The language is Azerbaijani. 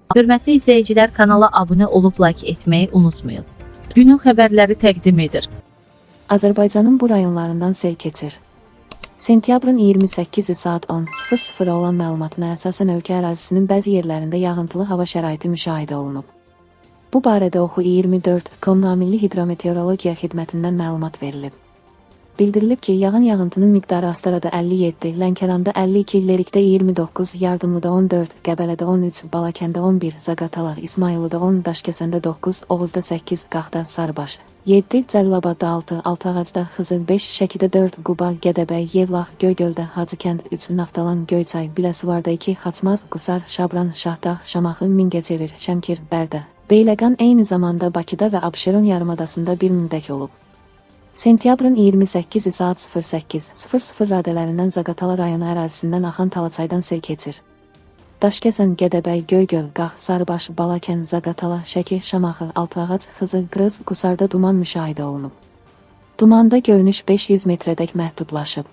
Hörmətli izləyicilər, kanala abunə olub like etməyi unutmayın. Günün xəbərləri təqdim edir. Azərbaycanın bu rayonlarından sel keçir. Sentyabrın 28-i saat 10:00 olan məlumatına əsasən ölkə ərazisinin bəzi yerlərində yağıntılı hava şəraiti müşahidə olunub. Bu barədə Oxu24.com Milli Hidrometeorologiya Xidmətindən məlumat verilib. Bildirilib ki, yağan yağıntının miqdarı Astarada 57, Lənkəranda 52, Lerikdə 29, Yardımlıda 14, Qəbələdə 13, Balakəndə 11, Zaqatala, İsmayılıda 10, Daşkəsəndə 9, Oğuzda 8, Qaxda, Sarıbaş 7, Cəlilabadda 6, Altıağacda Xızı 5, Şəkidə 4, Quba, Gədəbəy, Yevlax, Göygöldə, Hacıkənd 3, Naftalan, Göyçay, Biləsuvarda 2, Xaçmaz, Qusar, Şabran, Şahdağ, Şamaxı, Mingəçevir, Şəmkir, Bərdə, Beyləqan eyni zamanda Bakıda və Abşeron yarımadasında bir müddət olub. Sentyabrın 28-i saat 08:00 radələrindən Zaqatala rayonu ərazisindən axan Talaçaydan sel keçir. Daşkəsən, Gədəbəy, Göygöl, Qax, Sarıbaş, Balakən, Zaqatala, Şəki, Şamaxı, Altıağac, Xızı, Qrız, Qusarda duman müşahidə olunub. Dumanda görünüş 500 metrədək məhdudlaşıb.